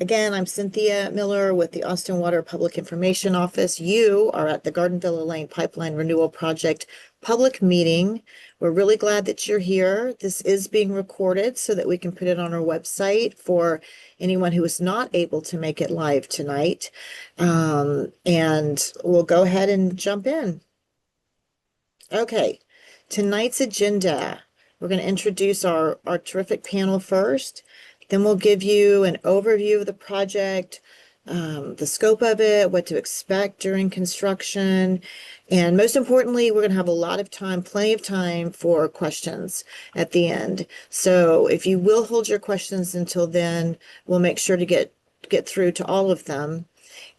Again, I'm Cynthia Miller with the Austin Water Public Information Office. You are at the Gardenville Lane Pipeline Renewal Project public meeting. We're really glad that you're here. This is being recorded so that we can put it on our website for anyone who is not able to make it live tonight. And we'll go ahead and jump in. Okay, tonight's agenda. We're going to introduce our terrific panel first. Then we'll give you an overview of the project, the scope of it, what to expect during construction. And most importantly, we're going to have a lot of time, plenty of time for questions at the end. So if you will hold your questions until then, we'll make sure to get through to all of them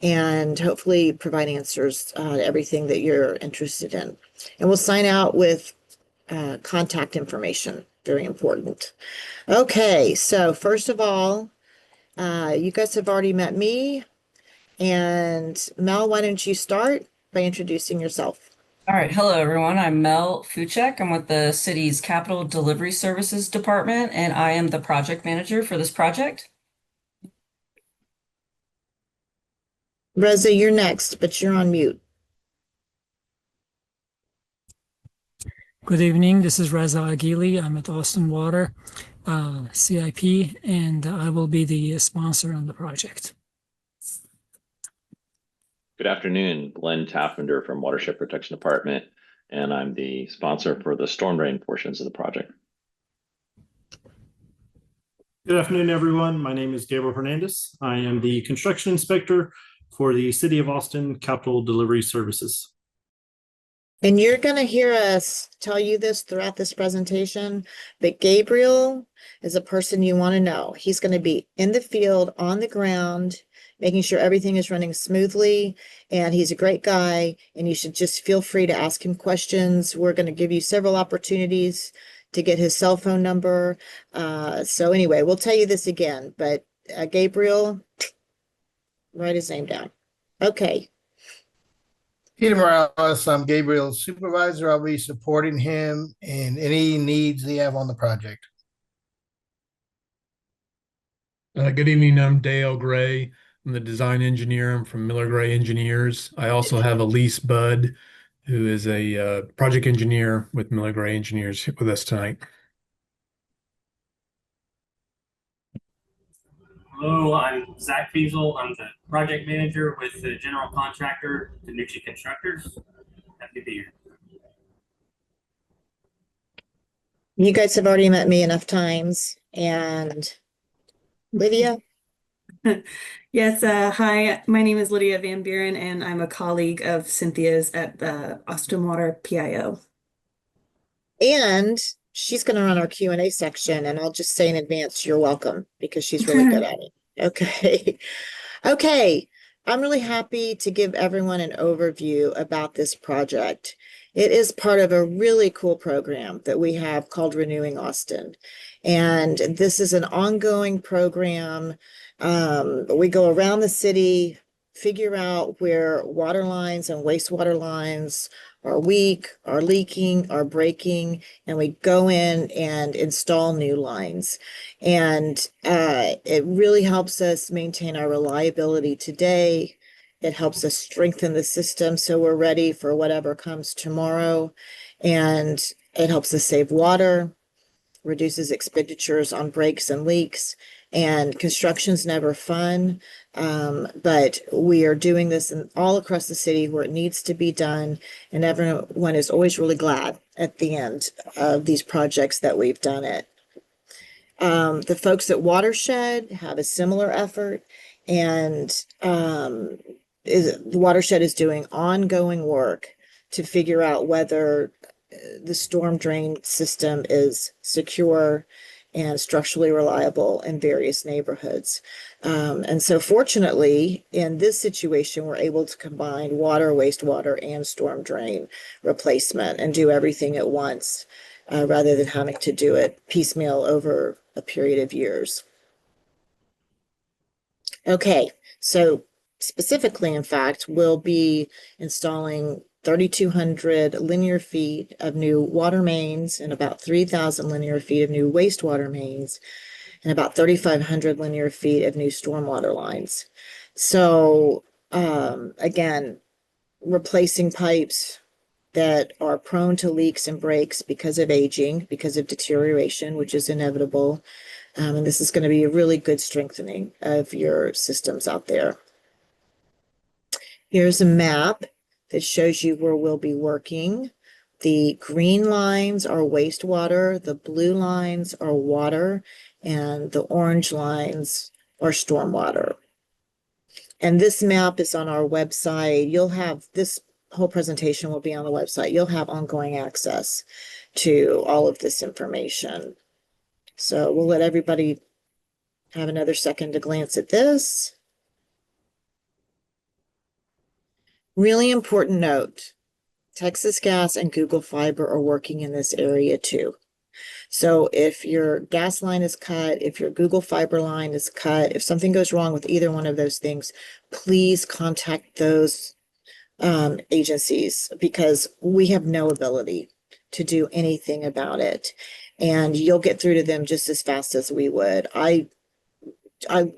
and hopefully provide answers to everything that you're interested in. And we'll sign out with contact information, very important. Okay, so first of all, you guys have already met me. And Mel, why don't you start by introducing yourself? All right. Hello, everyone. I'm Mel Fuchek. I'm with the city's Capital Delivery Services Department, and I am the project manager for this project. Reza, you're next, but you're on mute. Good evening. This is Reza Aghili. I'm at Austin Water CIP, and I will be the sponsor on the project. Good afternoon, Glenn Taffender from Watershed Protection Department, and I'm the sponsor for the storm drain portions of the project. Good afternoon, everyone. My name is Gabriel Hernandez. I am the construction inspector for the City of Austin Capital Delivery Services. And you're going to hear us tell you this throughout this presentation, but Gabriel is a person you want to know. He's going to be in the field, on the ground, making sure everything is running smoothly, and he's a great guy, and you should just feel free to ask him questions. We're going to give you several opportunities to get his cell phone number. So anyway, we'll tell you this again, but Gabriel, write his name down. Okay. Peter Morales, I'm Gabriel's supervisor. I'll be supporting him in any needs they have on the project. Good evening, I'm Dale Gray. I'm the design engineer. I'm from Miller Gray Engineers. I also have Elise Budd, who is a project engineer with Miller Gray Engineers with us tonight. Hello, I'm Zach Fiesel. I'm the project manager with the general contractor, Tanucci Constructors. Happy to be here. You guys have already met me enough times. And Lydia? Yes, hi, my name is Lydia Van Buren, and I'm a colleague of Cynthia's at the Austin Water PIO. And she's going to run our Q&A section, and I'll just say in advance, you're welcome, because she's really good at it. Okay. Okay. I'm really happy to give everyone an overview about this project. It is part of a really cool program that we have called Renewing Austin. And this is an ongoing program. We go around the city, figure out where water lines and wastewater lines are weak, are leaking, are breaking, and we go in and install new lines. And it really helps us maintain our reliability today. It helps us strengthen the system so we're ready for whatever comes tomorrow. And it helps us save water, reduces expenditures on breaks and leaks. And construction's never fun, but we are doing this all across the city where it needs to be done, and everyone is always really glad at the end of these projects that we've done it. The folks at Watershed have a similar effort, and the Watershed is doing ongoing work to figure out whether the storm drain system is secure and structurally reliable in various neighborhoods. And so fortunately, in this situation, we're able to combine water, wastewater, and storm drain replacement and do everything at once rather than having to do it piecemeal over a period of years. Okay, so specifically, in fact, we'll be installing 3,200 linear feet of new water mains and about 3,000 linear feet of new wastewater mains. and about 3,500 linear feet of new stormwater lines. So, again, replacing pipes that are prone to leaks and breaks because of aging, because of deterioration, which is inevitable. And this is going to be a really good strengthening of your systems out there. Here's a map that shows you where we'll be working. The green lines are wastewater, the blue lines are water, and the orange lines are stormwater. And this map is on our website. You'll have this whole presentation will be on the website. You'll have ongoing access to all of this information. So we'll let everybody have another second to glance at this. Really important note, Texas Gas and Google Fiber are working in this area too. So if your gas line is cut, if your Google Fiber line is cut, if something goes wrong with either one of those things, please contact those agencies, because we have no ability to do anything about it. And you'll get through to them just as fast as we would. I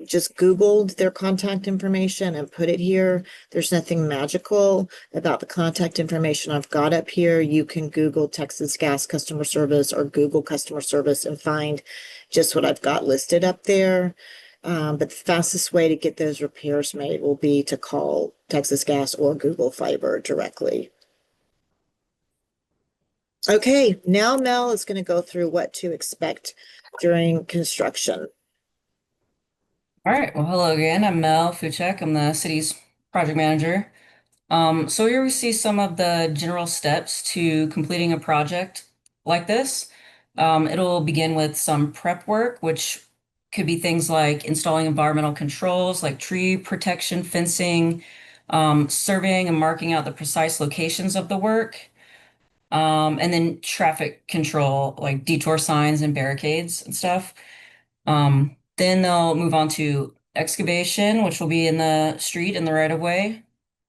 just Googled their contact information and put it here. There's nothing magical about the contact information I've got up here. You can Google Texas Gas customer service or Google customer service and find just what I've got listed up there. But the fastest way to get those repairs made will be to call Texas Gas or Google Fiber directly. Okay, now Mel is going to go through what to expect during construction. All right. Well, hello again. I'm Mel Fuchek. I'm the city's project manager. So here we see some of the general steps to completing a project like this. It'll begin with some prep work, which could be things like installing environmental controls like tree protection, fencing, surveying and marking out the precise locations of the work, and then traffic control like detour signs and barricades and stuff. Then they'll move on to excavation, which will be in the street in the right of way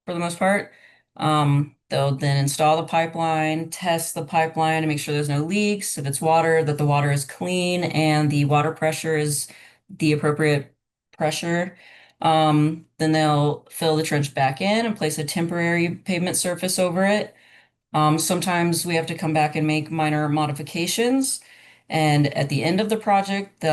for the most part. They'll then install the pipeline, test the pipeline to make sure there's no leaks. If it's water, that the water is clean and the water pressure is the appropriate pressure. Then they'll fill the trench back in and place a temporary pavement surface over it. Sometimes we have to come back and make minor modifications. And at the end of the project,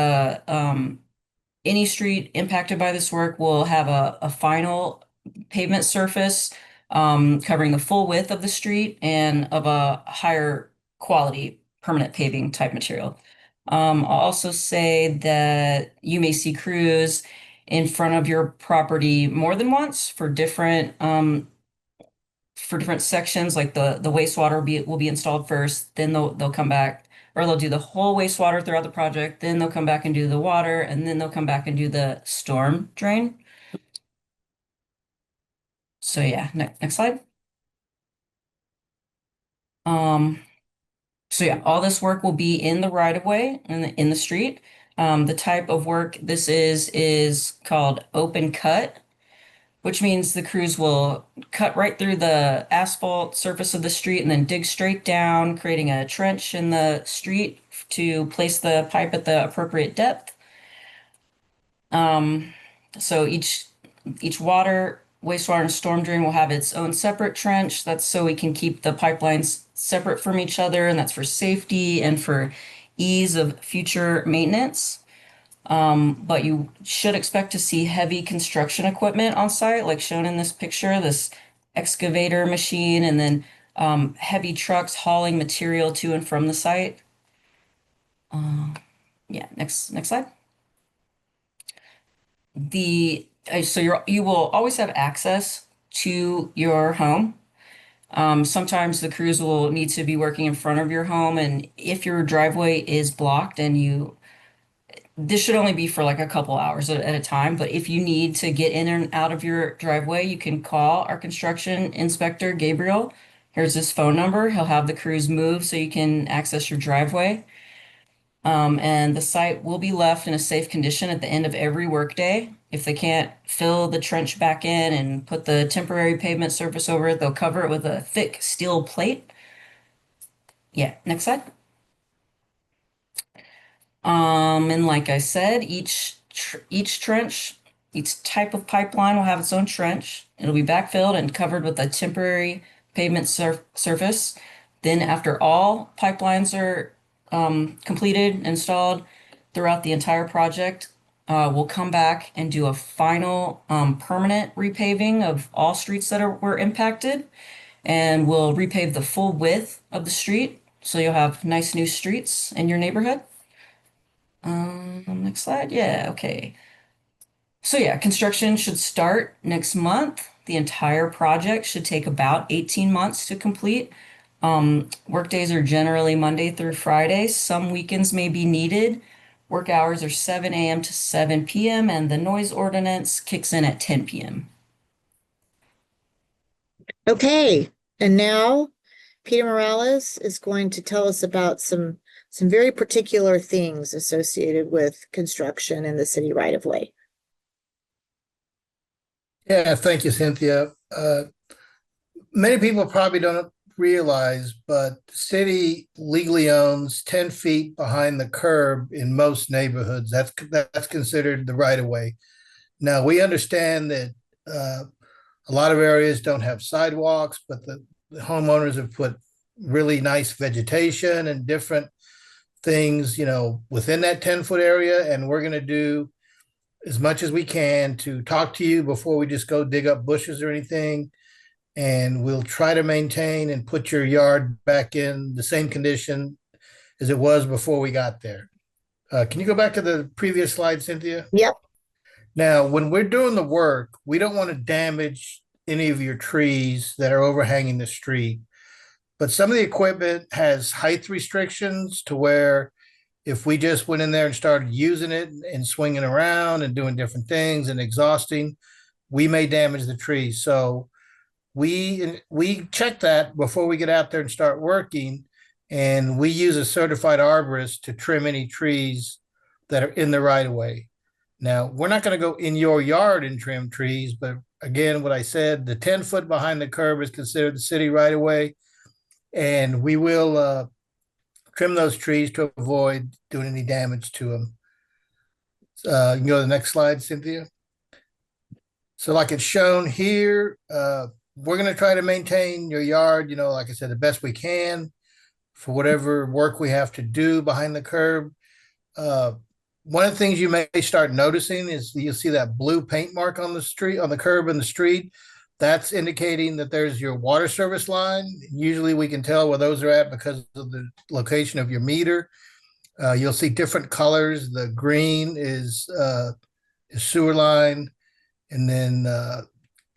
any street impacted by this work will have a final pavement surface covering the full width of the street and of a higher quality permanent paving type material. I'll also say that you may see crews in front of your property more than once for different sections, like the wastewater will be installed first, then they'll come back, or they'll do the whole wastewater throughout the project, then they'll come back and do the water, and then they'll come back and do the storm drain. So yeah, next slide. So yeah, all this work will be in the right of way in the street. The type of work this is called open cut, which means the crews will cut right through the asphalt surface of the street and then dig straight down, creating a trench in the street to place the pipe at the appropriate depth. So each water, wastewater, and storm drain will have its own separate trench. That's so we can keep the pipelines separate from each other, and that's for safety and for ease of future maintenance. But you should expect to see heavy construction equipment on site, like shown in this picture, this excavator machine, and then heavy trucks hauling material to and from the site. Yeah, next slide. So you will always have access to your home. Sometimes the crews will need to be working in front of your home, and if your driveway is blocked and this should only be for like a couple hours at a time, but if you need to get in and out of your driveway, you can call our construction inspector, Gabriel. Here's his phone number. He'll have the crews move so you can access your driveway. And the site will be left in a safe condition at the end of every workday. If they can't fill the trench back in and put the temporary pavement surface over it, they'll cover it with a thick steel plate. Yeah, next slide. And like I said, each trench, each type of pipeline will have its own trench. It'll be backfilled and covered with a temporary pavement surface. Then after all pipelines are completed, installed throughout the entire project, we'll come back and do a final permanent repaving of all streets that were impacted, and we'll repave the full width of the street, so you'll have nice new streets in your neighborhood. Next slide. Yeah, okay. So yeah, construction should start next month. The entire project should take about 18 months to complete. Work days are generally Monday through Friday. Some weekends may be needed. Work hours are 7 a.m. to 7 p.m. and the noise ordinance kicks in at 10 p.m. Okay, and now Peter Morales is going to tell us about some very particular things associated with construction in the city right of way. Yeah, thank you, Cynthia. Many people probably don't realize, but the city legally owns 10 feet behind the curb in most neighborhoods. That's considered the right of way. Now, we understand that a lot of areas don't have sidewalks, but the homeowners have put really nice vegetation and different things, within that 10-foot area. And we're going to do as much as we can to talk to you before we just go dig up bushes or anything. And we'll try to maintain and put your yard back in the same condition as it was before we got there. Can you go back to the previous slide, Cynthia? Yep. Now, when we're doing the work, we don't want to damage any of your trees that are overhanging the street. But some of the equipment has height restrictions to where if we just went in there and started using it and swinging around and doing different things and exhausting, we may damage the trees. So we check that before we get out there and start working, and we use a certified arborist to trim any trees that are in the right of way. Now, we're not going to go in your yard and trim trees, but again, what I said, the 10 foot behind the curb is considered the city right of way, and we will trim those trees to avoid doing any damage to them. You can go to the next slide, Cynthia. So like it's shown here, we're going to try to maintain your yard, like I said, the best we can for whatever work we have to do behind the curb. One of the things you may start noticing is you'll see that blue paint mark on the street, on the curb in the street. That's indicating that there's your water service line. Usually we can tell where those are at because of the location of your meter. You'll see different colors. The green is sewer line, and then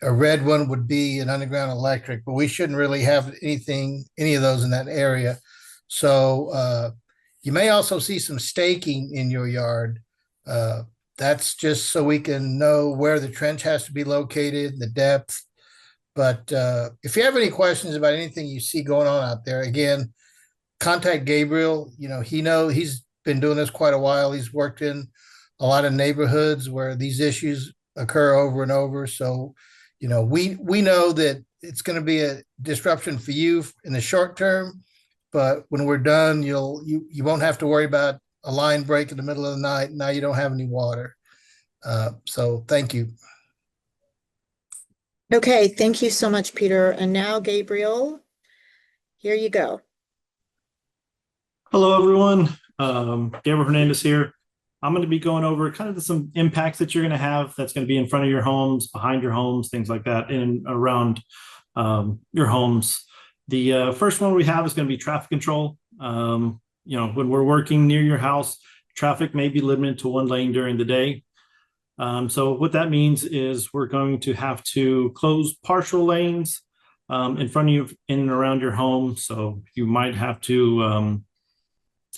a red one would be an underground electric, but we shouldn't really have any of those in that area. So you may also see some staking in your yard. That's just so we can know where the trench has to be located, the depth. But if you have any questions about anything you see going on out there, again, contact Gabriel. He's been doing this quite a while. He's worked in a lot of neighborhoods where these issues occur over and over. So, we know that it's going to be a disruption for you in the short term, but when we're done, you won't have to worry about a line break in the middle of the night. Now you don't have any water. So thank you. Okay, thank you so much, Peter. And now, Gabriel, here you go. Hello, everyone. Gabriel Hernandez here. I'm going to be going over kind of some impacts that you're going to have that's going to be in front of your homes, behind your homes, things like that, in and around your homes. The first one we have is going to be traffic control. When we're working near your house, traffic may be limited to one lane during the day. So what that means is we're going to have to close partial lanes in front of you, in and around your home. So you might have to,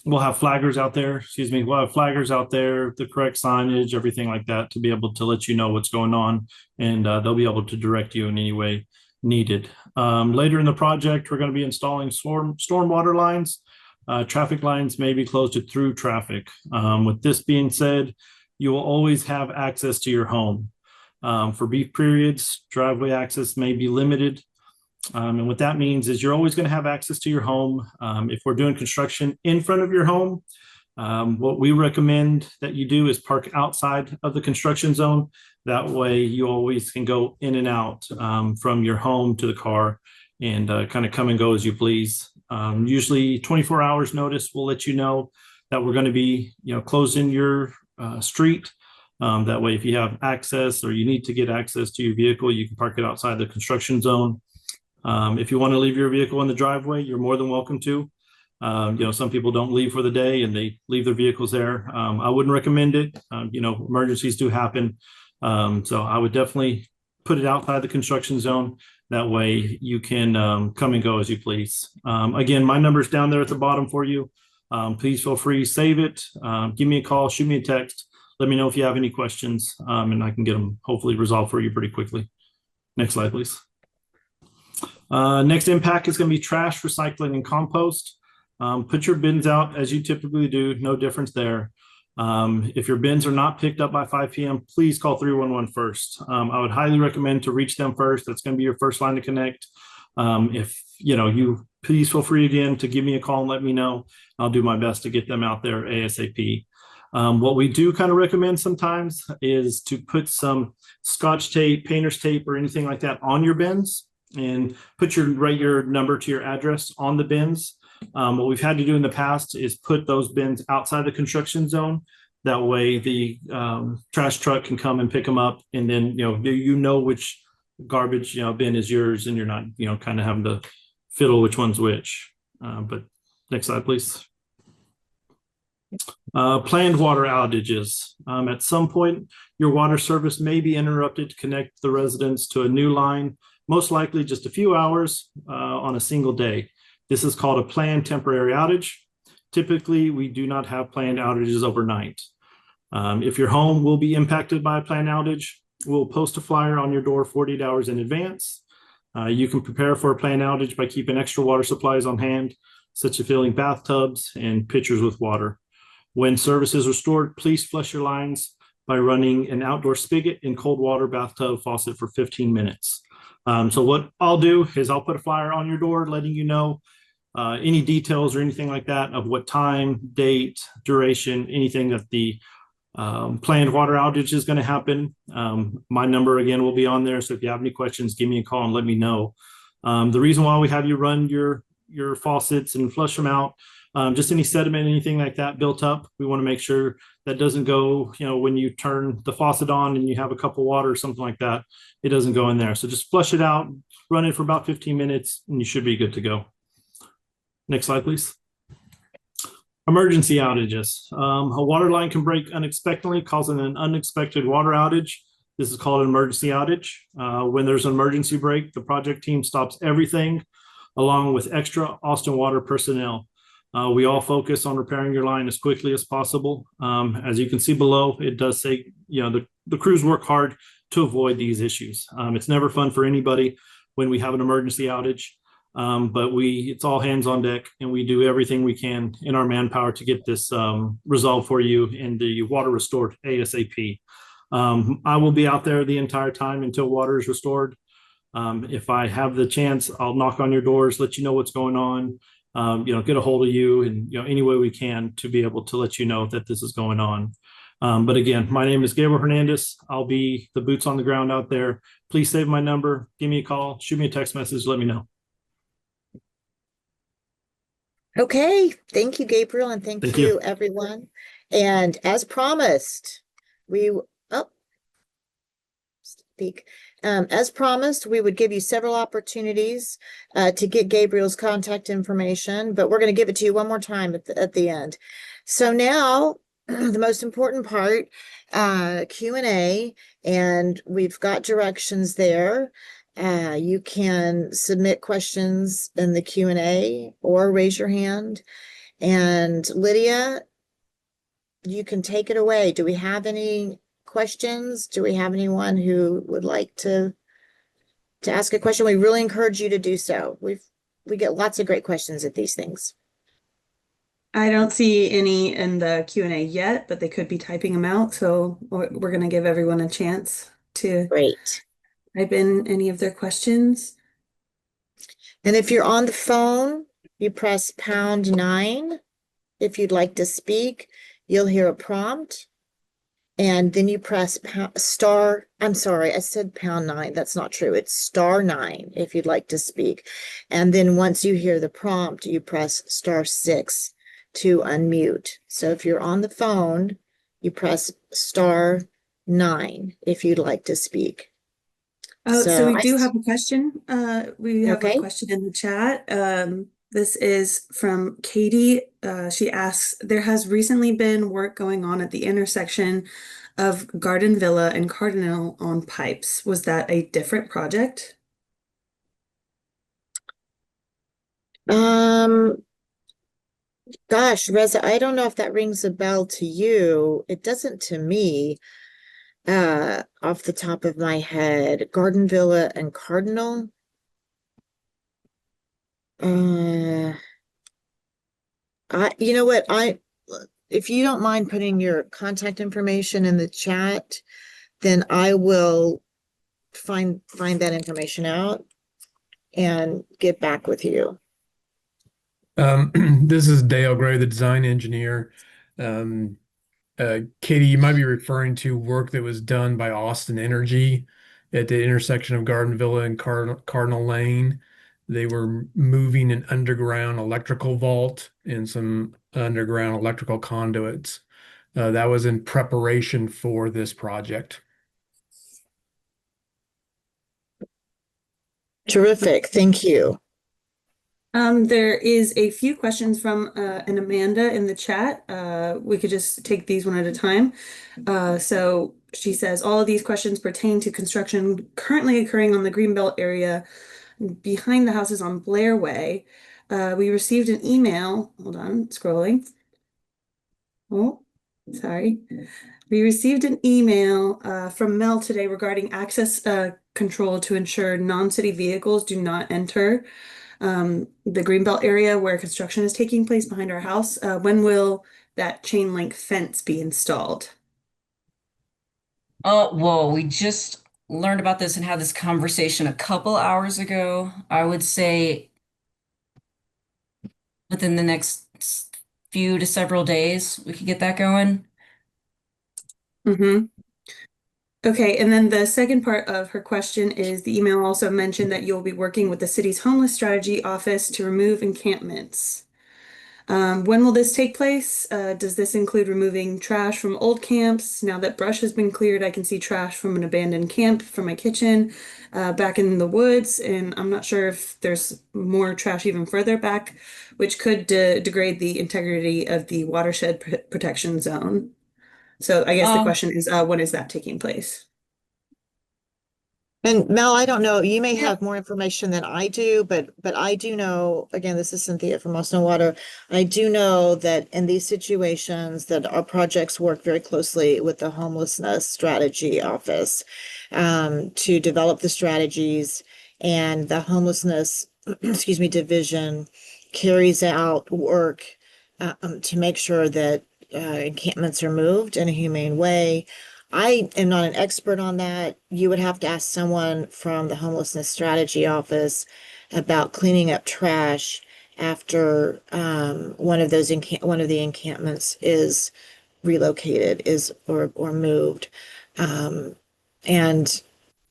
we'll have flaggers out there, we'll have flaggers out there, the correct signage, everything like that, to be able to let you know what's going on, and they'll be able to direct you in any way needed. Later in the project, we're going to be installing stormwater lines. Traffic lines may be closed to through traffic. With this being said, you will always have access to your home. For brief periods, driveway access may be limited. And what that means is you're always going to have access to your home. If we're doing construction in front of your home, What we recommend that you do is park outside of the construction zone. That way you always can go in and out from your home to the car and kind of come and go as you please. Usually 24 hours notice will let you know that we're going to be, closing your street. That way, if you have access or you need to get access to your vehicle, you can park it outside the construction zone. If you want to leave your vehicle in the driveway, you're more than welcome to. Some people don't leave for the day and they leave their vehicles there. I wouldn't recommend it. Emergencies do happen. So I would definitely put it outside the construction zone. That way you can come and go as you please. Again, my number's down there at the bottom for you. Please feel free, save it. Give me a call, shoot me a text. Let me know if you have any questions and I can get them hopefully resolved for you pretty quickly. Next slide, please. Next impact is going to be trash, recycling, and compost. Put your bins out as you typically do, no difference there. If your bins are not picked up by 5 p.m., please call 311 first. I would highly recommend to reach them first. That's going to be your first line to connect. If you please feel free again to give me a call and let me know. I'll do my best to get them out there ASAP. What we do kind of recommend sometimes is to put some Scotch tape, painter's tape, or anything like that on your bins and write your number to your address on the bins. What we've had to do in the past is put those bins outside the construction zone. That way the trash truck can come and pick them up. And then, which garbage, bin is yours and you're not, kind of having to fiddle which one's which. But next slide, please. Planned water outages. At some point, your water service may be interrupted to connect the residents to a new line, most likely just a few hours on a single day. This is called a planned temporary outage. Typically, we do not have planned outages overnight. If your home will be impacted by a planned outage, we'll post a flyer on your door 48 hours in advance. You can prepare for a planned outage by keeping extra water supplies on hand, such as filling bathtubs and pitchers with water. When service is restored, please flush your lines by running an outdoor spigot and cold water bathtub faucet for 15 minutes. So what I'll do is I'll put a flyer on your door letting you know any details or anything like that of what time, date, duration, anything that the planned water outage is going to happen. My number again will be on there. So if you have any questions, give me a call and let me know. The reason why we have you run your faucets and flush them out, just any sediment, anything like that built up, we want to make sure that doesn't go, when you turn the faucet on and you have a cup of water or something like that, it doesn't go in there. So just flush it out, run it for about 15 minutes, and you should be good to go. Next slide, please. Emergency outages. A water line can break unexpectedly, causing an unexpected water outage. This is called an emergency outage. When there's an emergency break, the project team stops everything along with extra Austin Water personnel. We all focus on repairing your line as quickly as possible. As you can see below, it does say, the crews work hard to avoid these issues. It's never fun for anybody when we have an emergency outage, but it's all hands on deck and we do everything we can in our manpower to get this resolved for you and the water restored ASAP. I will be out there the entire time until water is restored. If I have the chance, I'll knock on your doors, let you know what's going on. Get a hold of you and, any way we can to be able to let you know that this is going on. But again, my name is Gabriel Hernandez. I'll be the boots on the ground out there. Please save my number. Give me a call, shoot me a text message, let me know. Okay, thank you, Gabriel, and thank you, everyone. And as promised, as promised, we would give you several opportunities to get Gabriel's contact information, but we're going to give it to you one more time at the end. So now, the most important part, Q&A, and we've got directions there. You can submit questions in the Q&A or raise your hand. And Lydia, you can take it away. Do we have any questions? Do we have anyone who would like to ask a question? We really encourage you to do so. We get lots of great questions at these things. I don't see any in the Q&A yet, but they could be typing them out. So we're going to give everyone a chance to type in any of their questions. And if you're on the phone, you press #9. if you'd like to speak. You'll hear a prompt. And then you press star, I'm sorry, I said #9. That's not true. It's *9 if you'd like to speak. And then once you hear the prompt, you press *6 to unmute. So if you're on the phone, you press *9 if you'd like to speak. Oh, so So we do have a question. We have a Okay. question in the chat. This is from Katie. She asks, there has recently been work going on at the intersection of Garden Villa and Cardinal on pipes. Was that a different project? Gosh, Reza, I don't know if that rings a bell to you. It doesn't to me, off the top of my head. Garden Villa and Cardinal. You know what? If you don't mind putting your contact information in the chat, then I will find that information out and get back with you. This is Dale Gray, the design engineer. Katie, you might be referring to work that was done by Austin Energy at the intersection of Garden Villa and Cardinal Lane. They were moving an underground electrical vault and some underground electrical conduits. That was in preparation for this project. Terrific. Thank you. There is a few questions from an Amanda in the chat. We could just take these one at a time. So she says, all of these questions pertain to construction currently occurring on the Greenbelt area behind the houses on Blair Way. We received an email. Hold on, scrolling. Oh, sorry. We received an email from Mel today regarding access control to ensure non-city vehicles do not enter the Greenbelt area where construction is taking place behind our house. When will that chain link fence be installed? Oh, well, we just learned about this and had this conversation a couple hours ago. I would say within the next few to several days, we could get that going. Mm-hmm. Okay, and then the second part of her question is the email also mentioned that you'll be working with the city's homeless strategy office to remove encampments. When will this take place? Does this include removing trash from old camps? Now that brush has been cleared, I can see trash from an abandoned camp from my kitchen, back in the woods, and I'm not sure if there's more trash even further back, which could degrade the integrity of the watershed protection zone. So I guess the question is, when is that taking place? And Mel, I don't know, you may Yeah. have more information than I do, but I do know, again, this is Cynthia from Austin Water. I do know that in these situations that our projects work very closely with the homelessness strategy office to develop the strategies, and the homelessness, excuse me, division carries out work to make sure that encampments are moved in a humane way. I am not an expert on that. You would have to ask someone from the homelessness strategy office about cleaning up trash after one of the encampments is relocated or moved. And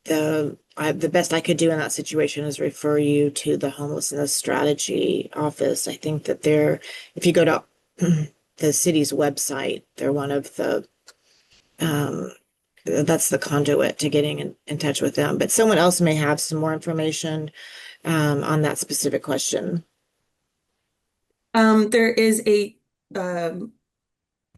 the best I could do in that situation is refer you to the homelessness strategy office. I think that if you go to the city's website, they're one of the that's the conduit to getting in touch with them. But someone else may have some more information on that specific question. There is a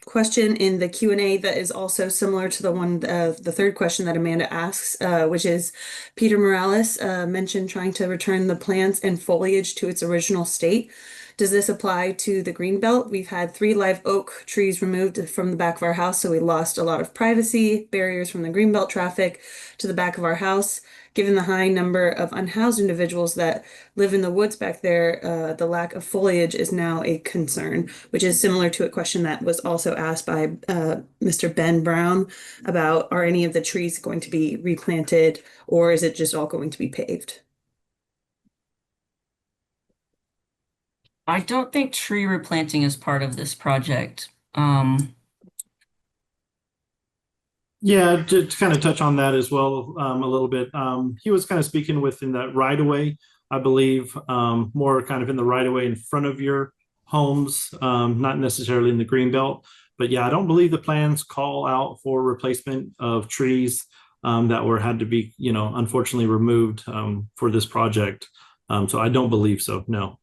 question in the Q&A that is also similar to the third question that Amanda asks, which is Peter Morales mentioned trying to return the plants and foliage to its original state. Does this apply to the Greenbelt? We've had 3 live oak trees removed from the back of our house, so we lost a lot of privacy barriers from the Greenbelt traffic to the back of our house. Given the high number of unhoused individuals that live in the woods back there, the lack of foliage is now a concern, which is similar to a question that was also asked by Mr. Ben Brown about, are any of the trees going to be replanted, or is it just all going to be paved? I don't think tree replanting is part of this project. Yeah, to kind of touch on that as well, a little bit. He was kind of speaking within that right of way, I believe, more kind of in the right of way in front of your homes, not necessarily in the green belt. But yeah, I don't believe the plans call out for replacement of trees that had to be, unfortunately removed for this project. So I don't believe so. No.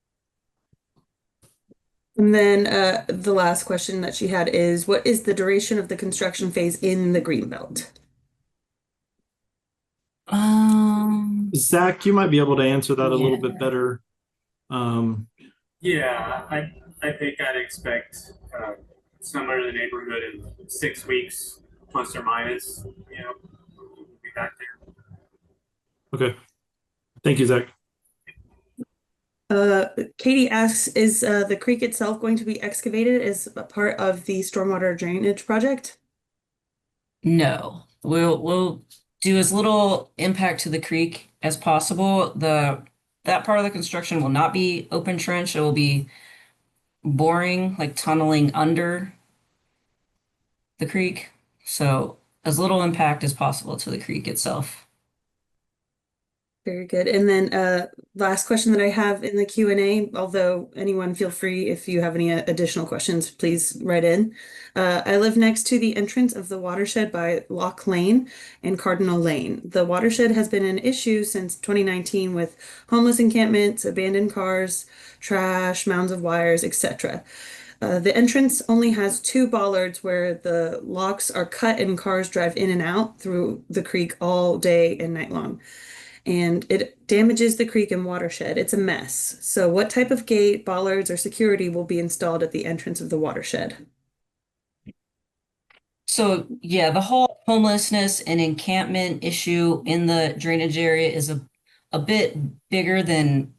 And then the last question that she had is, what is the duration of the construction phase in the greenbelt? Zach, you might be able to answer that a little Yeah. bit better. Yeah, I think I'd expect somewhere in the neighborhood of 6 weeks, plus or minus. We'll be back there. Okay. Thank you, Zach. Katie asks, is the creek itself going to be excavated as a part of the stormwater drainage project? No, we'll do as little impact to the creek as possible. That part of the construction will not be open trench. It will be boring, like tunneling under the creek. So as little impact as possible to the creek itself. Very good. And then last question that I have in the Q&A, although anyone feel free if you have any additional questions, please write in. I live next to the entrance of the watershed by Lock Lane and Cardinal Lane. The watershed has been an issue since 2019 with homeless encampments, abandoned cars, trash, mounds of wires, etc. The entrance only has two bollards where the locks are cut and cars drive in and out through the creek all day and night long. And it damages the creek and watershed. It's a mess. So what type of gate, bollards, or security will be installed at the entrance of the watershed? So yeah, the whole homelessness and encampment issue in the drainage area is a bit bigger than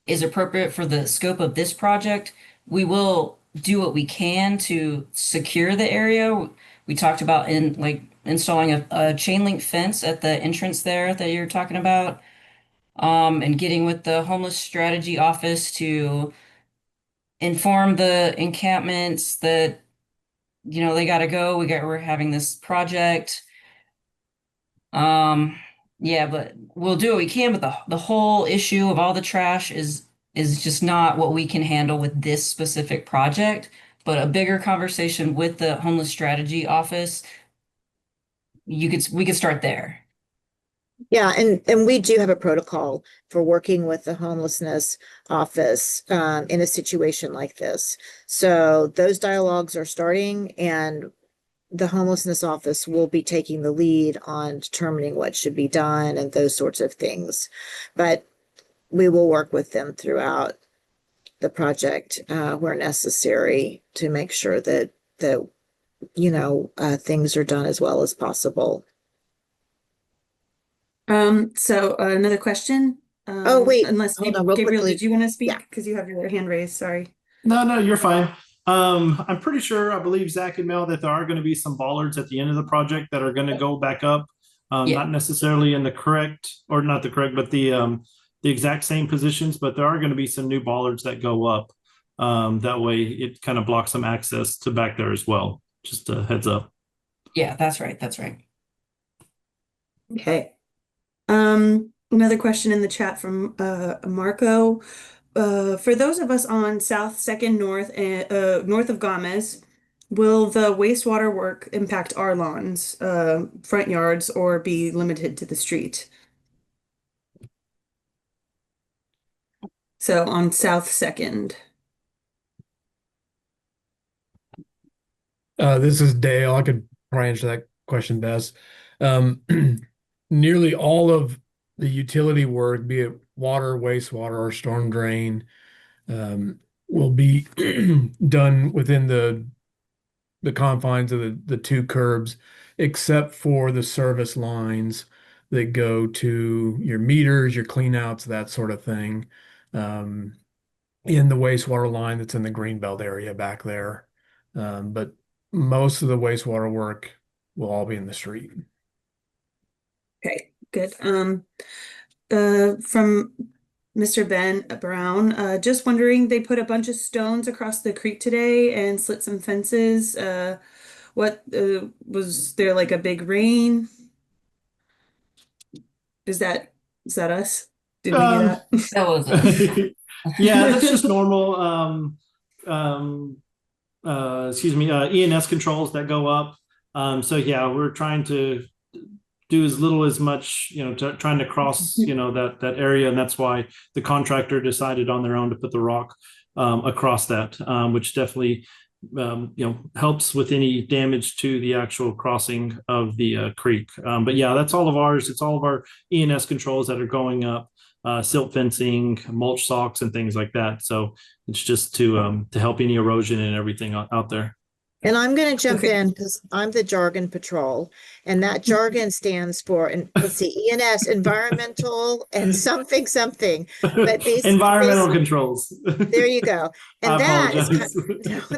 is appropriate for the scope of this project. We will do what we can to secure the area. We talked about installing a chain link fence at the entrance there that you're talking about, and getting with the homeless strategy office to inform the encampments that they got to go. We're having this project. Yeah, but we'll do what we can. But the whole issue of all the trash is just not what we can handle with this specific project. But a bigger conversation with the homeless strategy office, we could start there. Yeah, and we do have a protocol for working with the homelessness office in a situation like this. So those dialogues are starting, and the homelessness office will be taking the lead on determining what should be done and those sorts of things. But we will work with them throughout the project where necessary to make sure that things are done as well as possible. So another question. Oh, wait, Unless hold on real Gabriel, quickly. did you want to speak? Yeah. Because you have your hand raised. Sorry. No, you're fine. I'm pretty sure, I believe Zach and Mel, that there are going to be some bollards at the end of the project that are going to go back up. Yeah. Not necessarily in the correct, or not the correct, but the exact same positions, but there are going to be some new bollards that go up. That way it kind of blocks some access to back there as well. Just a heads up. Yeah, that's right. That's right. Okay. Another question in the chat from Marco. For those of us on South Second North and north of Gomez, will the wastewater work impact our lawns, front yards, or be limited to the street? So on South Second. This is Dale. I could probably answer that question best. Nearly all of the utility work, be it water, wastewater, or storm drain, will be done within the confines of the two curbs, except for the service lines that go to your meters, your cleanouts, that sort of thing, in the wastewater line that's in the greenbelt area back there. But most of the wastewater work will all be in the street. Okay, good. From Mr. Ben Brown, just wondering, they put a bunch of stones across the creek today and slit some fences. What was there like a big rain? Is that us? Did we do Um, that? That was us. yeah, that's just normal. Excuse me, ENS controls that go up. So yeah, we're trying to do as little as much, trying to cross, that area, and that's why the contractor decided on their own to put the rock across that, which definitely helps with any damage to the actual crossing of the creek. But yeah, that's all of ours. It's all of our ENS controls that are going up, silt fencing, mulch socks, and things like that. So it's just to help any erosion and everything out there. And I'm going to jump Okay. in because I'm the jargon patrol, and that jargon stands for, and let's see, ENS, environmental and something, something. But Environmental controls. there you go. I And apologize.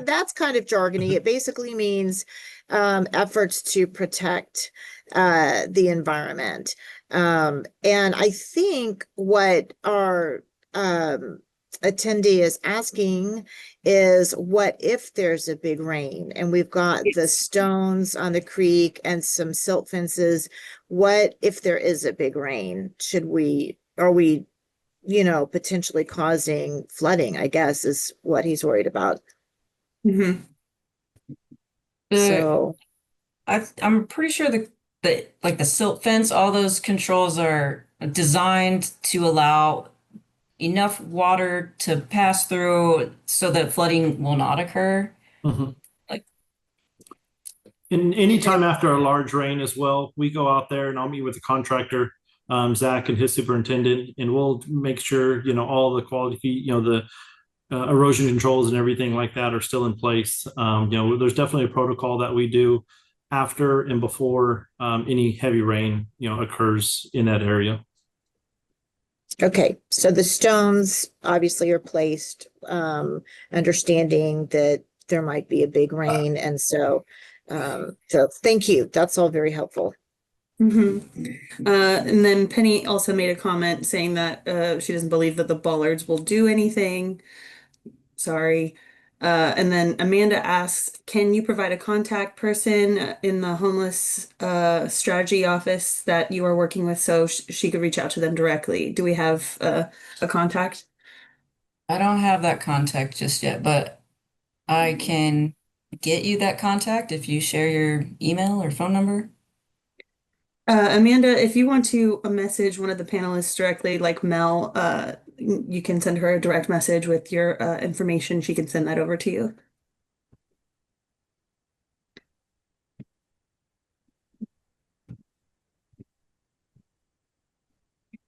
that's kind of jargony. It basically means efforts to protect the environment. And I think what our attendee is asking is, what if there's a big rain and we've got the stones on the creek and some silt fences? What if there is a big rain? Are we potentially causing flooding, I guess, is what he's worried about. Mhm. So I'm pretty sure the like the silt fence, all those controls are designed to allow enough water to pass through so that flooding will not occur. Mhm. Like, And anytime after a large rain as well, we go out there and I'll meet with the contractor, Zach and his superintendent, and we'll make sure, all the quality, the erosion controls and everything like that are still in place. There's definitely a protocol that we do after and before any heavy rain, occurs in that area. okay, so the stones obviously are placed, understanding that there might be a big rain, and so thank you. That's all very helpful. And then Penny also made a comment saying that she doesn't believe that the bollards will do anything. Sorry. And then Amanda asks, can you provide a contact person in the homeless strategy office that you are working with so she could reach out to them directly? Do we have a contact? I don't have that contact just yet, but I can get you that contact if you share your email or phone number. Amanda, if you want to message one of the panelists directly, like Mel, you can send her a direct message with your information. She can send that over to you.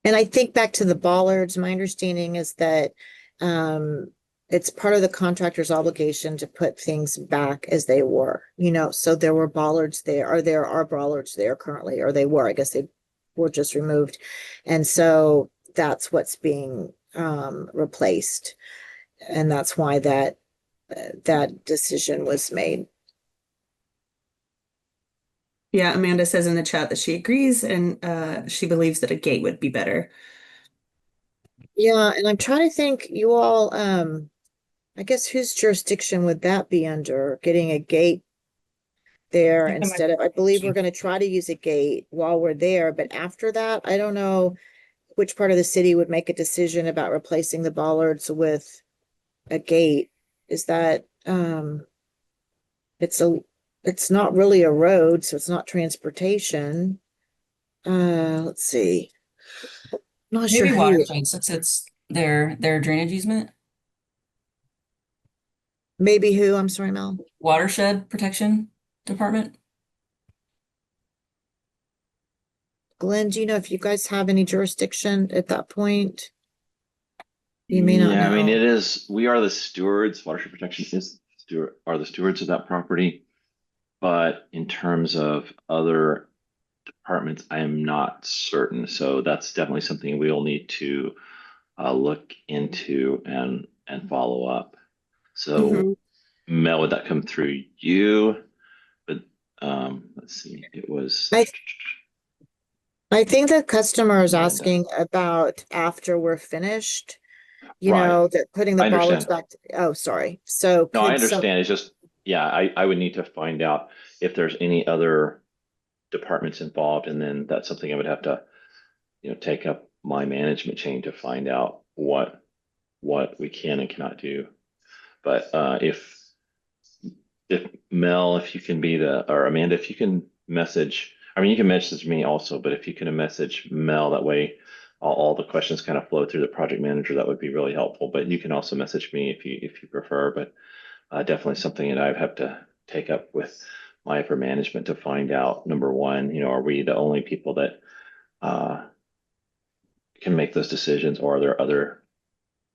And I think back to the bollards, my understanding is that it's part of the contractor's obligation to put things back as they were, so there were bollards there, or there are bollards there currently, or they were, I guess they were just removed. And so that's what's being replaced. And that's why that decision was made. Yeah, Amanda says in the chat that she agrees and she believes that a gate would be better. Yeah, and I'm trying to think, you all, I guess whose jurisdiction would that be under, getting a gate there instead of, I believe we're going to try to use a gate while we're there, but after that, I don't know which part of the city would make a decision about replacing the bollards with a gate. Is that, it's not really a road, so it's not transportation. Let's see. Not sure Maybe who. watershed, since it's their drainage easement. Maybe who? I'm sorry, Mel. Watershed Protection Department. Glenn, do you know if you guys have any jurisdiction at that point? You may not Yeah, I mean, know. we are the stewards, watershed protection are the stewards of that property. But in terms of other departments, I am not certain. So that's definitely something we'll need to look into and follow up. So Mel, would that come through you? But let's see, it was. I think the customer is And, asking about after we're finished, right. that putting the I bollards understand. back. Oh, sorry. So No, I could some, understand. It's just, yeah, I would need to find out if there's any other departments involved, and then that's something I would have to, take up my management chain to find out what we can and cannot do. But if Mel, if you can be or Amanda, if you can message, I mean, you can message me also, but if you can message Mel, that way all the questions kind of flow through the project manager, that would be really helpful. But you can also message me if you prefer. But definitely something that I have to take up with my upper management to find out, number one, are we the only people that uh, can make those decisions, or are there other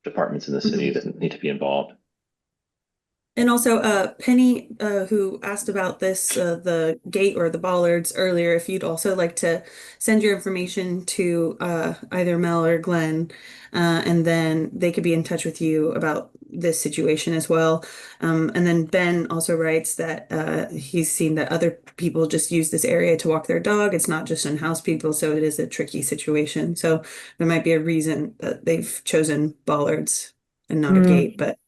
departments in the city Mhm. that need to be involved? And also, Penny, who asked about this, the gate or the bollards earlier, if you'd also like to send your information to either Mel or Glenn, and then they could be in touch with you about this situation as well. And then Ben also writes that he's seen that other people just use this area to walk their dog. It's not just in-house people, so it is a tricky situation. So there might be a reason that they've chosen bollards and not a gate, but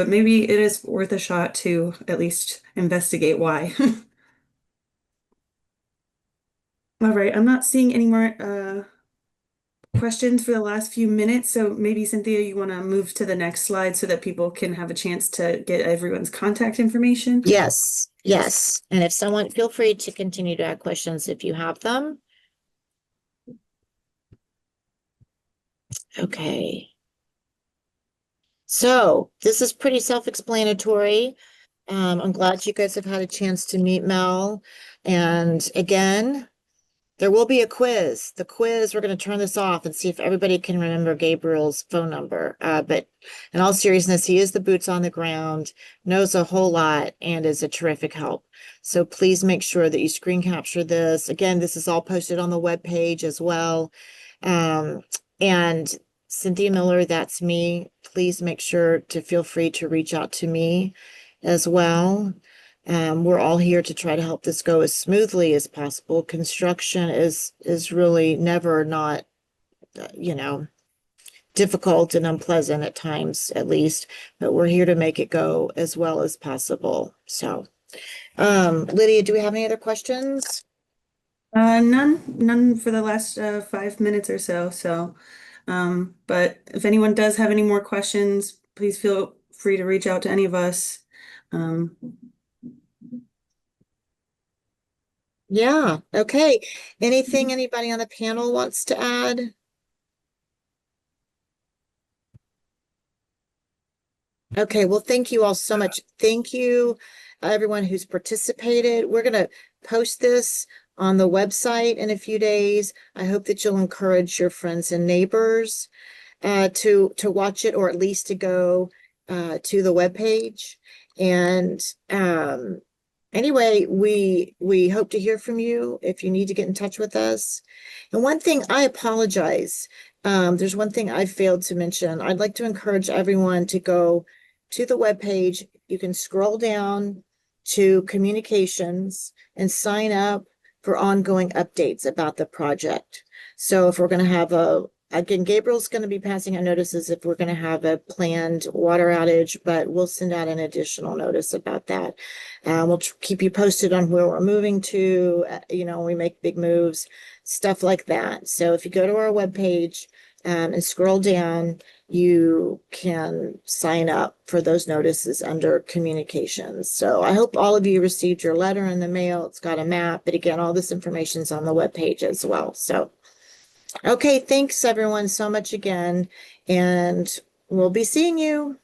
maybe it is worth a shot to at least investigate why. All right, I'm not seeing any more questions for the last few minutes, so maybe Cynthia, you want to move to the next slide so that people can have a chance to get everyone's contact information? yes, yes. And if someone, feel free to continue to add questions if you have them. Okay. So this is pretty self-explanatory. I'm glad you guys have had a chance to meet Mel. And again, there will be a quiz. The quiz, we're going to turn this off and see if everybody can remember Gabriel's phone number. But in all seriousness, he is the boots on the ground, knows a whole lot, and is a terrific help. So please make sure that you screen capture this. Again, this is all posted on the webpage as well. And Cynthia Miller, that's me. Please make sure to feel free to reach out to me as well. We're all here to try to help this go as smoothly as possible. Construction is really never not, difficult and unpleasant at times, at least, but we're here to make it go as well as possible. So, Lydia, do we have any other questions? None for the last 5 minutes or so. So, but if anyone does have any more questions, please feel free to reach out to any of us. Um, Yeah, okay. Anything anybody on the panel wants to add? Okay, well, thank you all so much. Thank you, everyone who's participated. We're going to post this on the website in a few days. I hope that you'll encourage your friends and neighbors to watch it, or at least to go to the webpage. And anyway, we hope to hear from you if you need to get in touch with us. And one thing, I apologize. There's one thing I failed to mention. I'd like to encourage everyone to go to the webpage. You can scroll down to communications and sign up for ongoing updates about the project. So if we're going to have again, Gabriel's going to be passing out notices if we're going to have a planned water outage, but we'll send out an additional notice about that. We'll keep you posted on where we're moving to, we make big moves, stuff like that. So if you go to our webpage and scroll down, you can sign up for those notices under communications. So I hope all of you received your letter in the mail. It's got a map, but again, all this information is on the webpage as well. So, okay, thanks everyone so much again, and we'll be seeing you.